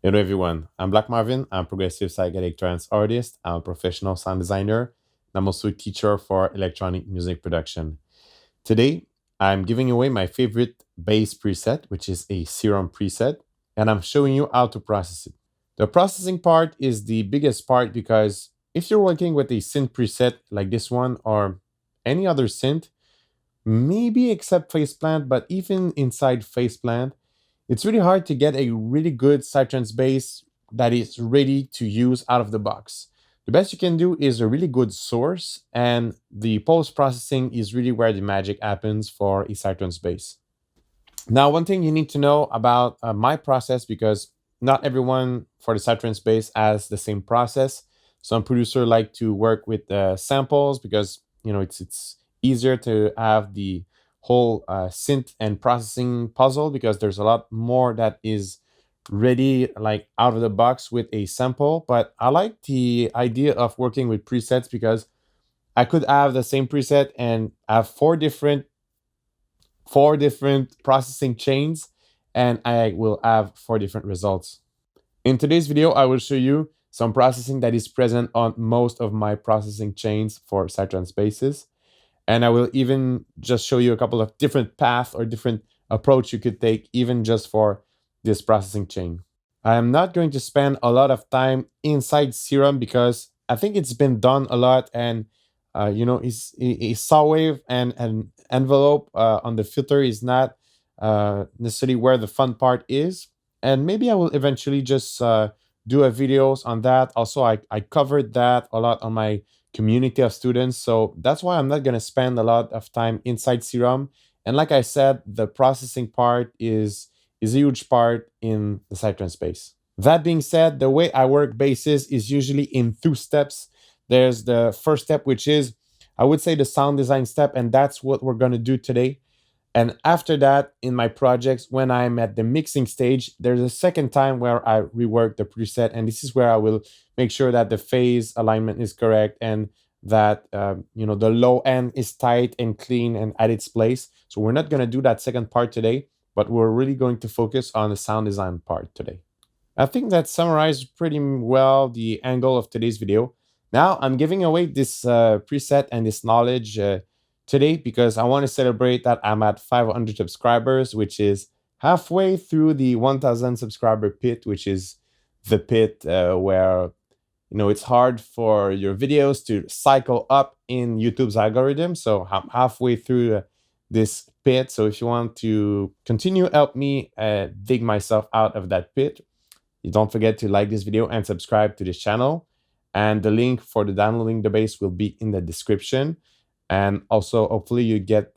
Hello everyone, I'm Black Marvin. I'm a progressive psychedelic trance artist. I'm a professional sound designer. I'm also a teacher for electronic music production. Today, I'm giving away my favorite bass preset, which is a Serum preset, and I'm showing you how to process it. The processing part is the biggest part because if you're working with a synth preset like this one or any other synth, maybe except Faceplant, but even inside Faceplant, it's really hard to get a really good Psytrance bass that is ready to use out of the box. The best you can do is a really good source, and the post processing is really where the magic happens for a Psytrance bass. Now, one thing you need to know about my process, because not everyone for the Psytrance bass has the same process. Some producers like to work with samples because it's easier to have the whole synth and processing puzzle because there's a lot more that is ready like out of the box with a sample. But I like the idea of working with presets because I could have the same preset and have four different processing chains, and I will have four different results. In today's video, I will show you some processing that is present on most of my processing chains for Psytrance basses. And I will even just show you a couple of different paths or different approach you could take even just for this processing chain. I am not going to spend a lot of time inside Serum because I think it's been done a lot, and a saw wave and an envelope on the filter is not necessarily where the fun part is. And maybe I will eventually just do a videos on that. Also, I covered that a lot on my community of students, so that's why I'm not going to spend a lot of time inside Serum. And like I said, the processing part is a huge part in the Psytrance space. That being said, the way I work basses is usually in two steps. There's the first step, which is, I would say, the sound design step, and that's what we're going to do today. And after that, in my projects, when I'm at the mixing stage, there's a second time where I rework the preset, and this is where I will make sure that the phase alignment is correct and that the low end is tight and clean and at its place. So we're not going to do that second part today, but we're really going to focus on the sound design part today. I think that summarized pretty well the angle of today's video. Now I'm giving away this preset and this knowledge today because I want to celebrate that I'm at 500 subscribers, which is halfway through the 1000 subscriber pit, which is the pit where it's hard for your videos to cycle up in YouTube's algorithm. So I'm halfway through this pit. So if you want to continue, help me dig myself out of that pit, you don't forget to like this video and subscribe to this channel. And the link for the downloading the bass will be in the description. And also, hopefully you get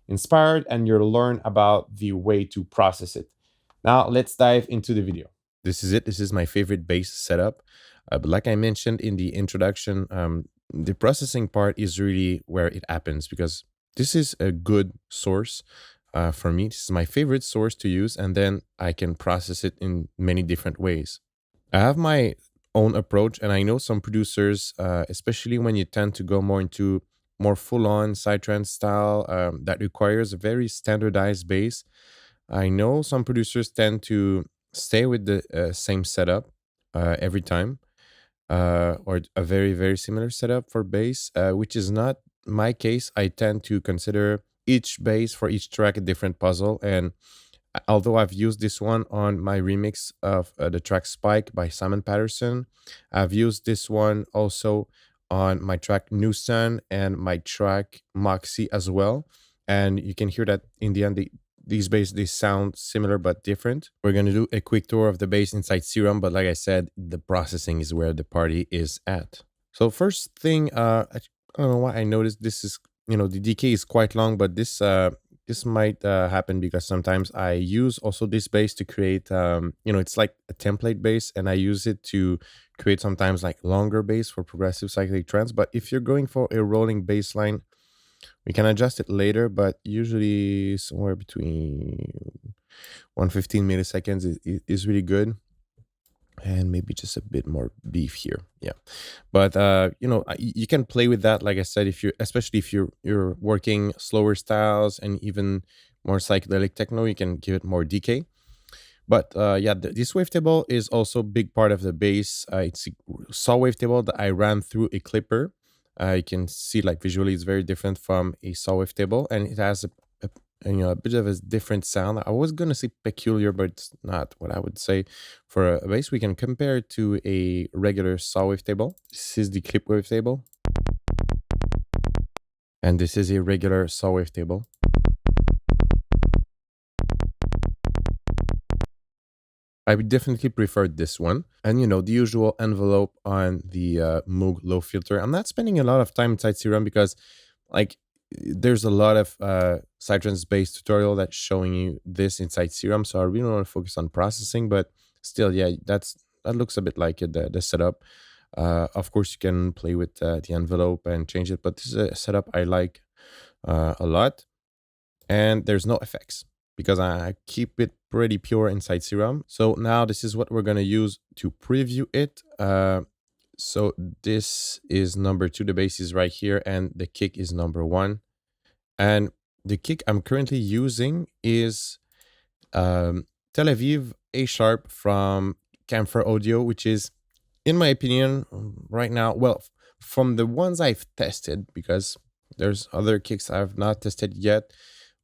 inspired and you'll learn about the way to process it. Now, let's dive into the video. This is it. This is my favorite bass setup. But like I mentioned in the introduction, the processing part is really where it happens because this is a good source for me. This is my favorite source to use, and then I can process it in many different ways. I have my own approach, and I know some producers, especially when you tend to go more into more full-on Psytrance style that requires a very standardized bass. I know some producers tend to stay with the same setup every time, or a very, very similar setup for bass, which is not my case. I tend to consider each bass for each track a different puzzle. And although I've used this one on my remix of the track Spike by Simon Patterson, I've used this one also on my track New Sun and my track Moxie as well. And you can hear that in the end, these bass, they sound similar but different. We're going to do a quick tour of the bass inside Serum, but like I said, the processing is where the party is at. So first thing, I don't know why I noticed this is, the decay is quite long, but this might happen because sometimes I use also this bass to create, it's like a template bass, and I use it to create sometimes like longer bass for progressive cyclic trance. But if you're going for a rolling bass line, we can adjust it later, but usually somewhere between 115 milliseconds is really good. And maybe just a bit more beef here. Yeah. But you can play with that. Like I said, especially if you're working slower styles and even more psychedelic techno, you can give it more decay. But yeah, this wavetable is also a big part of the bass. It's a saw wavetable that I ran through a clipper. You can see like visually it's very different from a saw wavetable, and it has a bit of a different sound. I was gonna say peculiar, but it's not what I would say for a bass. We can compare it to a regular saw wavetable. This is the clip wavetable, and this is a regular saw wavetable. I would definitely prefer this one. And the usual envelope on the Moog low filter. I'm not spending a lot of time inside Serum because like there's a lot of Psytrance based tutorial that's showing you this inside Serum. So I really don't want to focus on processing, but still, yeah, that looks a bit like it, the setup. Of course, you can play with the envelope and change it, but this is a setup I like a lot. And there's no effects because I keep it pretty pure inside Serum. So now this is what we're going to use to preview it. So this is number 2, the bass is right here, and the kick is number 1. And the kick I'm currently using is Tel Aviv A sharp from Kampfer Audio, which is, in my opinion, right now, well, from the ones I've tested, because there's other kicks I've not tested yet,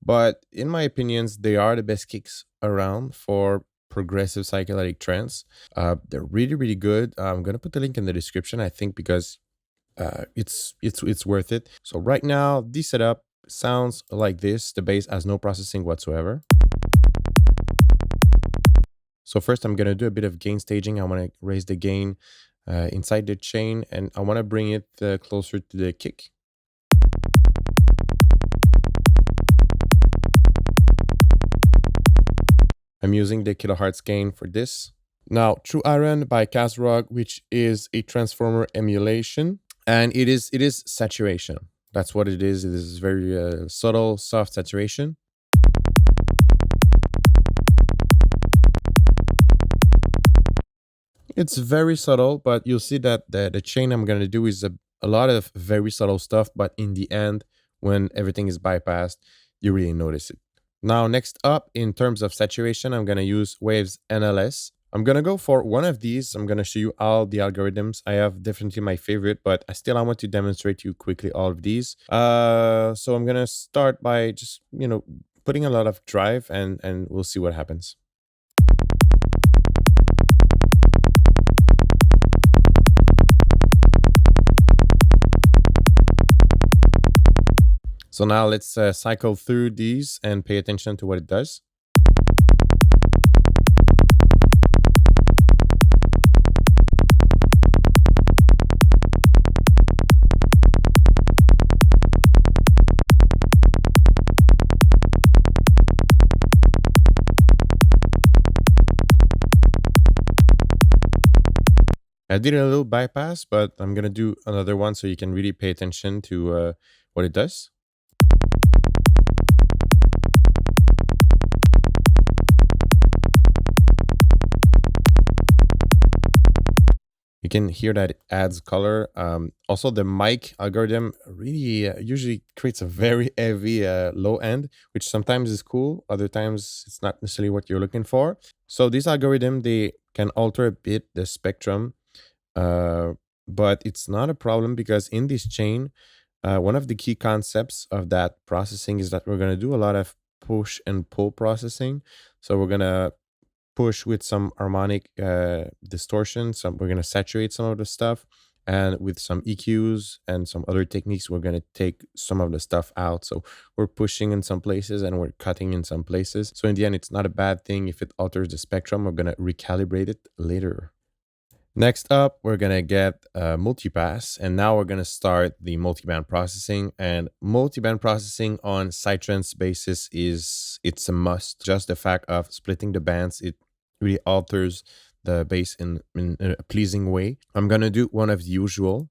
but in my opinions, they are the best kicks around for progressive psychedelic trance. They're really, really good. I'm gonna put the link in the description, I think, because it's worth it. So right now, this setup sounds like this. The bass has no processing whatsoever. So first, I'm gonna do a bit of gain staging. I want to raise the gain inside the chain, and I want to bring it closer to the kick. I'm using the Kilohearts gain for this. Now, True Iron by Kazrog, which is a transformer emulation, and it is saturation. That's what it is. It is very subtle, soft saturation. It's very subtle, but you'll see that the chain I'm going to do is a lot of very subtle stuff, but in the end, when everything is bypassed, you really notice it. Now, next up, in terms of saturation, I'm going to use Waves NLS. I'm going to go for one of these. I'm going to show you all the algorithms. I have definitely my favorite, but I want to demonstrate to you quickly all of these. So I'm going to start by just, putting a lot of drive, and we'll see what happens. So now let's cycle through these and pay attention to what it does. I did a little bypass, but I'm going to do another one so you can really pay attention to what it does. You can hear that it adds color. Also, the mic algorithm really usually creates a very heavy low end, which sometimes is cool. Other times, it's not necessarily what you're looking for. So this algorithm, they can alter a bit the spectrum, but it's not a problem because in this chain, one of the key concepts of that processing is that we're going to do a lot of push and pull processing. So we're going to push with some harmonic distortion. We're going to saturate some of the stuff, and with some EQs and some other techniques, we're going to take some of the stuff out. So we're pushing in some places and we're cutting in some places. So in the end, it's not a bad thing if it alters the spectrum. We're going to recalibrate it later. Next up, we're going to get Multipass, and now we're going to start the multiband processing. And multiband processing on Psytrance basis it's a must. Just the fact of splitting the bands, it really alters the bass in a pleasing way. I'm going to do one of the usual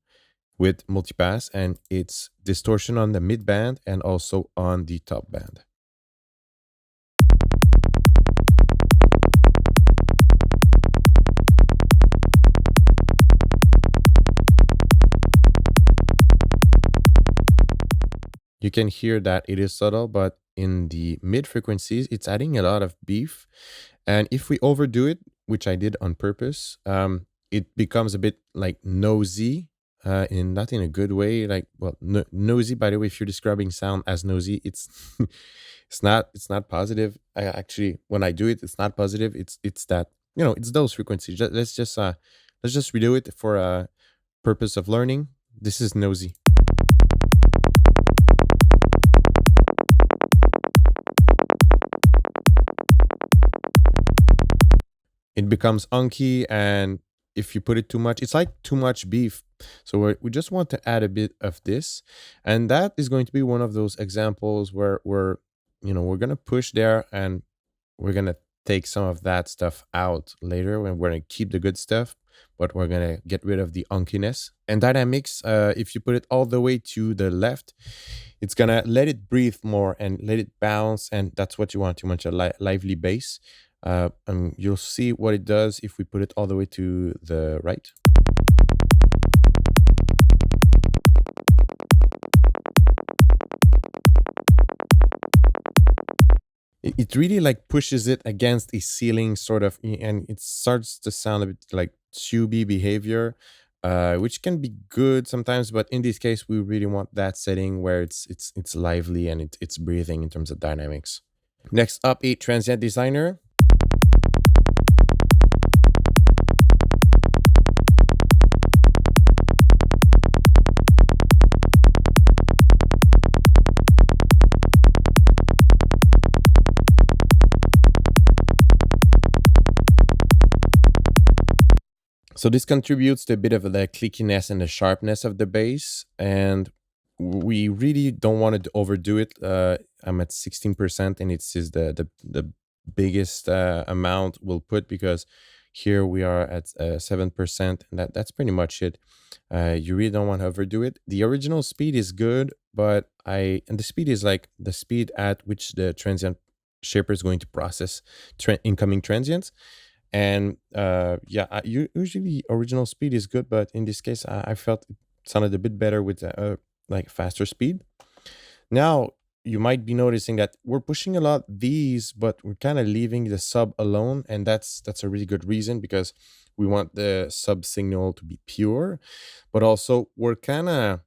with Multipass, and it's distortion on the mid band and also on the top band. You can hear that it is subtle, but in the mid frequencies, it's adding a lot of beef. And if we overdo it, which I did on purpose, it becomes a bit like nosy, in not in a good way. Like, well, nosy. By the way, if you're describing sound as nosy, it's it's not positive. I actually, when I do it, it's not positive. It's that, it's those frequencies. Let's just redo it for a purpose of learning. This is nosy. It becomes unky, and if you put it too much, it's like too much beef. So we just want to add a bit of this, and that is going to be one of those examples where we're gonna push there, and we're gonna take some of that stuff out later when we're gonna keep the good stuff, but we're gonna get rid of the unkiness. And dynamics, if you put it all the way to the left, it's gonna let it breathe more and let it bounce, and that's what you want. You want a lively bass. And you'll see what it does if we put it all the way to the right. It really like pushes it against a ceiling sort of, and it starts to sound a bit like tubey behavior, which can be good sometimes, but in this case we really want that setting where it's lively and it's breathing in terms of dynamics. Next up, a transient designer. So this contributes to a bit of the clickiness and the sharpness of the bass, and we really don't want to overdo it. I'm at 16%, and it's just the biggest amount we'll put, because here we are at 7%, and that's pretty much it. You really don't want to overdo it. The original speed is good, and the speed is like the speed at which the transient shaper is going to process incoming transients. And yeah, usually original speed is good, but in this case, I felt it sounded a bit better with like faster speed. Now you might be noticing that we're pushing a lot these, but we're kind of leaving the sub alone, and that's a really good reason, because we want the sub signal to be pure, but also we're kind of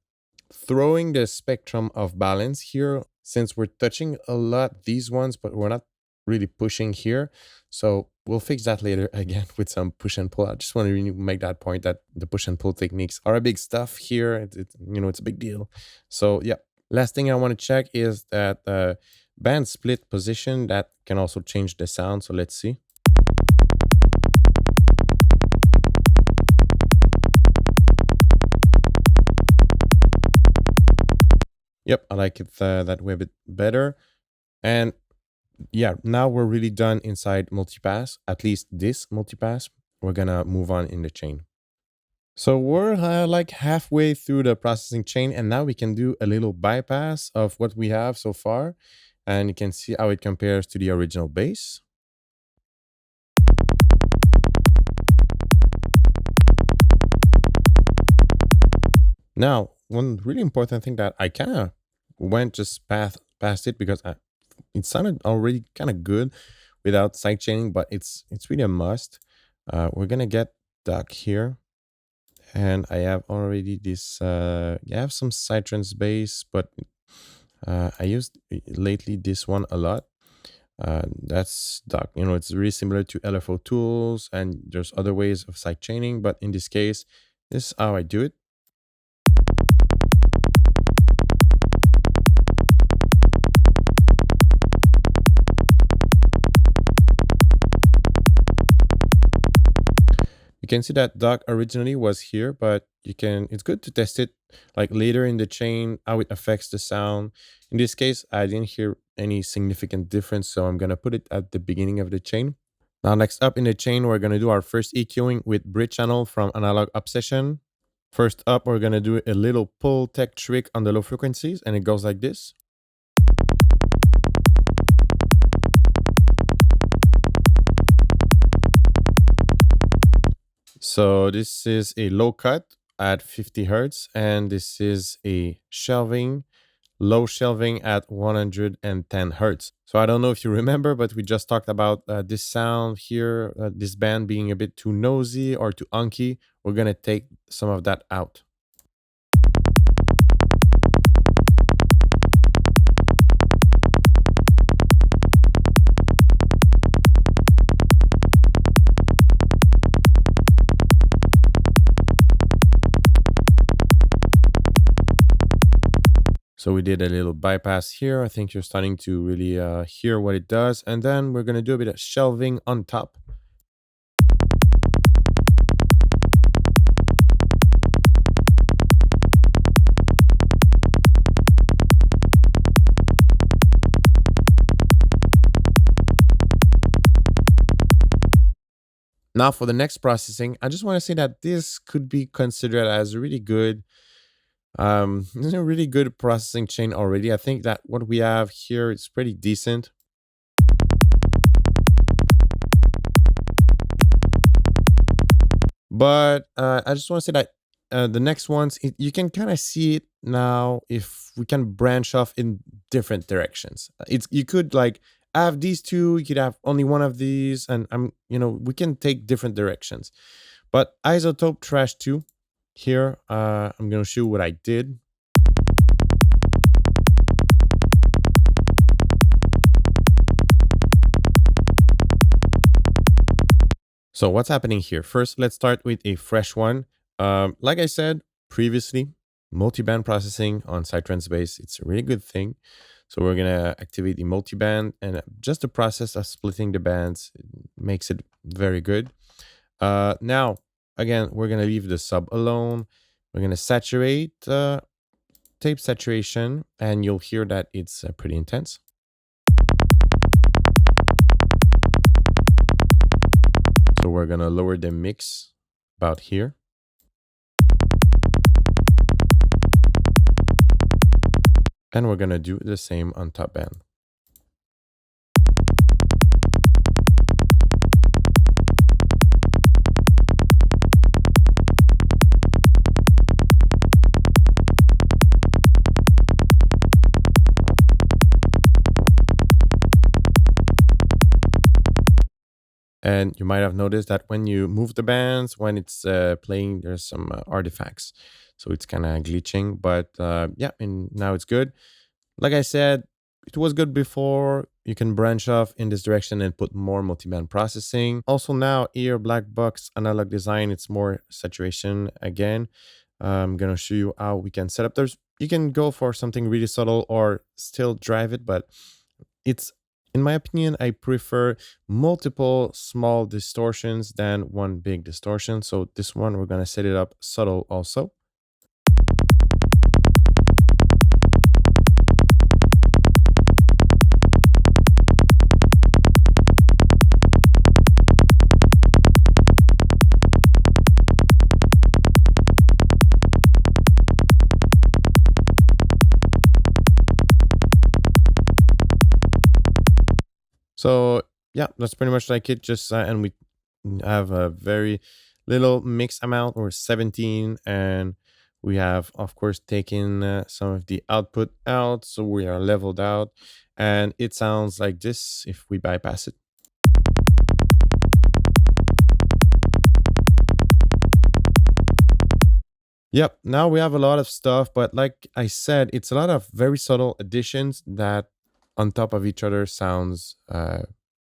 throwing the spectrum of balance here, since we're touching a lot these ones, but we're not really pushing here. So we'll fix that later again with some push and pull. I just want to really make that point that the push and pull techniques are a big stuff here. It's a big deal. So yeah, last thing I want to check is that band split position that can also change the sound. So let's see. Yep, I like it that way a bit better. And yeah, now we're really done inside multipass, at least this multipass. We're gonna move on in the chain. So we're like halfway through the processing chain, and now we can do a little bypass of what we have so far, and you can see how it compares to the original bass. Now, one really important thing that I kind of went just past it, because it sounded already kind of good without sidechaining, but it's really a must. We're gonna get duck here, and I have already this. I have some Psytrance bass, but I used lately this one a lot. That's duck. It's really similar to LFO tools, and there's other ways of sidechaining, but in this case, this is how I do it. You can see that duck originally was here, but it's good to test it like later in the chain, how it affects the sound. In this case, I didn't hear any significant difference, so I'm gonna put it at the beginning of the chain. Now, next up in the chain, we're gonna do our first EQing with Britchannel from Analog Obsession. First up, we're gonna do a little pull tech trick on the low frequencies, and it goes like this. So this is a low cut at 50 hertz, and this is a shelving low shelving at 110 hertz. So I don't know if you remember, but we just talked about this sound here, this band being a bit too nosy or too unky. We're going to take some of that out. So we did a little bypass here. I think you're starting to really hear what it does. And then we're going to do a bit of shelving on top. Now for the next processing, I just want to say that this could be considered as a really good this is a really good processing chain already. I think that what we have here is pretty decent. But I just want to say that the next ones, you can kind of see it now if we can branch off in different directions. You could like have these two, you could have only one of these, and we can take different directions. But Izotope Trash 2, here, I'm going to show you what I did. So what's happening here? First, let's start with a fresh one. Like I said previously, multi-band processing on Psytrance base, it's a really good thing. So we're going to activate the multi-band, and just the process of splitting the bands makes it very good. Now, again, we're going to leave the sub alone. We're going to saturate, tape saturation, and you'll hear that it's pretty intense. So we're going to lower the mix about here. And we're going to do the same on top band. And you might have noticed that when you move the bands, when it's playing, there's some artifacts. So it's kind of glitching, but yeah, and now it's good. Like I said, it was good before. You can branch off in this direction and put more multi-band processing. Also now here, Blackbox analog design, it's more saturation again. I'm going to show you how we can set up. You can go for something really subtle or still drive it, but in my opinion, I prefer multiple small distortions than one big distortion. So this one, we're going to set it up subtle also. So yeah, that's pretty much like it. Just and we have a very little mix amount, or 17, and we have of course taken some of the output out, so we are leveled out, and it sounds like this if we bypass it. Yep, now we have a lot of stuff, but like I said, it's a lot of very subtle additions that on top of each other sounds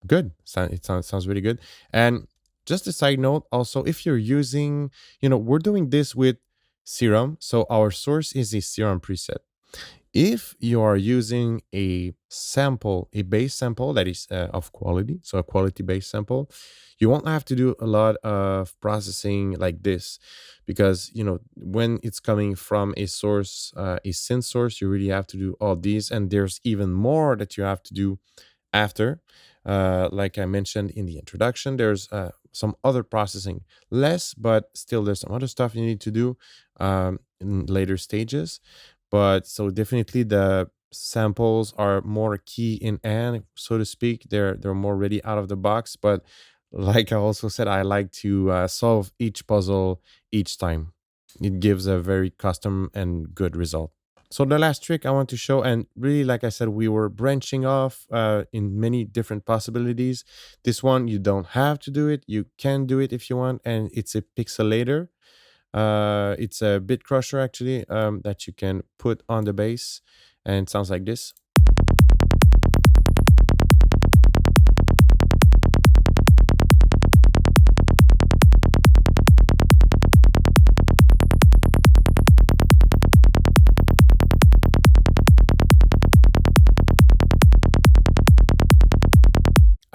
good. It sounds really good. And just a side note, also, if you're using, we're doing this with Serum. So our source is a Serum preset. If you are using a sample, a bass sample that is of quality, so a quality bass sample, you won't have to do a lot of processing like this, because when it's coming from a source, a synth source, you really have to do all these, and there's even more that you have to do after. Like I mentioned in the introduction, there's some other processing, less, but still there's some other stuff you need to do in later stages. But so definitely the samples are more key in hand, so to speak. They're more ready out of the box. But like I also said, I like to solve each puzzle each time. It gives a very custom and good result. So the last trick I want to show, and really, like I said, we were branching off in many different possibilities. This one, you don't have to do it. You can do it if you want, and it's a pixelator. It's a bit crusher, actually, that you can put on the bass, and it sounds like this.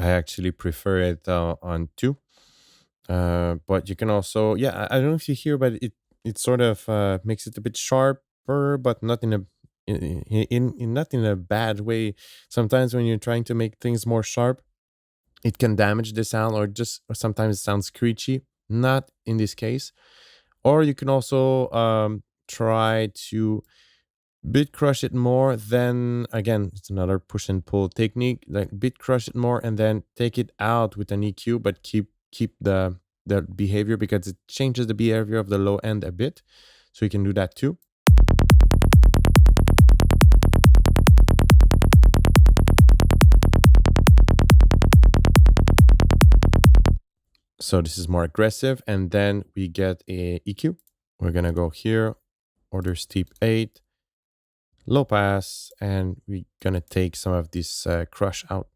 I actually prefer it on 2. But you can also, yeah, I don't know if you hear, but it sort of makes it a bit sharper, but not in a not in a bad way. Sometimes when you're trying to make things more sharp, it can damage the sound, or sometimes it sounds screechy. Not in this case. Or you can also try to bit crush it more. Then again, it's another push and pull technique. Like bit crush it more and then take it out with an EQ, but keep the behavior, because it changes the behavior of the low end a bit. So you can do that too. So this is more aggressive, and then we get a EQ. We're gonna go here, order steep 8, low pass, and we're gonna take some of this crush out.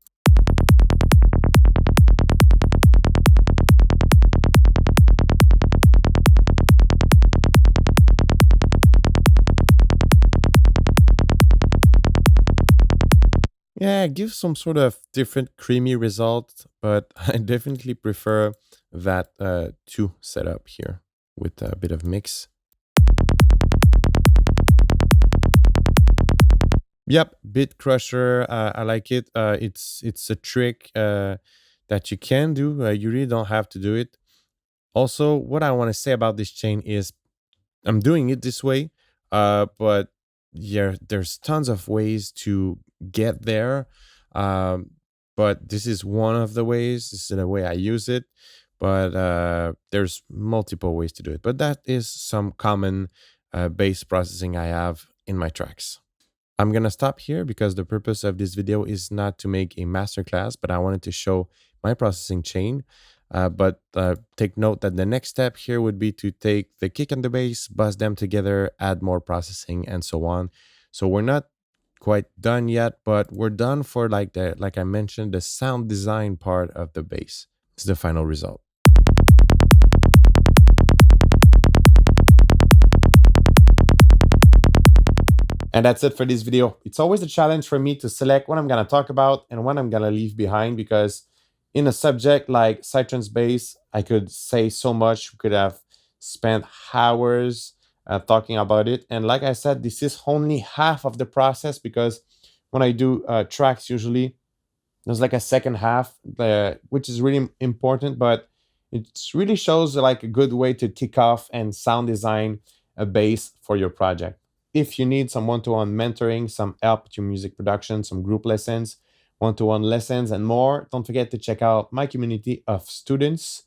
Yeah, it gives some sort of different creamy result, but I definitely prefer that 2 setup here with a bit of mix. Yep, bit crusher. I like it. It's a trick that you can do. You really don't have to do it. Also, what I want to say about this chain is I'm doing it this way, but yeah, there's tons of ways to get there. Um, but this is one of the ways. This is the way I use it. But there's multiple ways to do it. But that is some common bass processing I have in my tracks. I'm going to stop here because the purpose of this video is not to make a masterclass, but I wanted to show my processing chain. But take note that the next step here would be to take the kick and the bass, buzz them together, add more processing, and so on. So we're not quite done yet, but we're done for like I mentioned, the sound design part of the bass. It's the final result. And that's it for this video. It's always a challenge for me to select what I'm going to talk about and what I'm going to leave behind, because in a subject like Psytrance bass, I could say so much. We could have spent hours talking about it. And like I said, this is only half of the process, because when I do tracks, usually there's like a second half, which is really important, but it really shows like a good way to kick off and sound design a bass for your project. If you need some one-to-one mentoring, some help with your music production, some group lessons, one-to-one lessons, and more, don't forget to check out my community of students.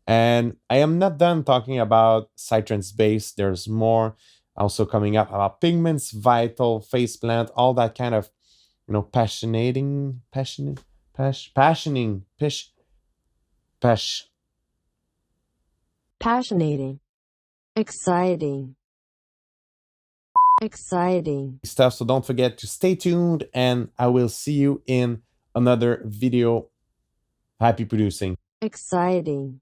And I am not done talking about Psytrance bass. There's more also coming up about pigments, vital, faceplant, all that kind of, passioning, Passionating. Exciting. Exciting. stuff. So don't forget to stay tuned, and I will see you in another video. Happy producing. Exciting.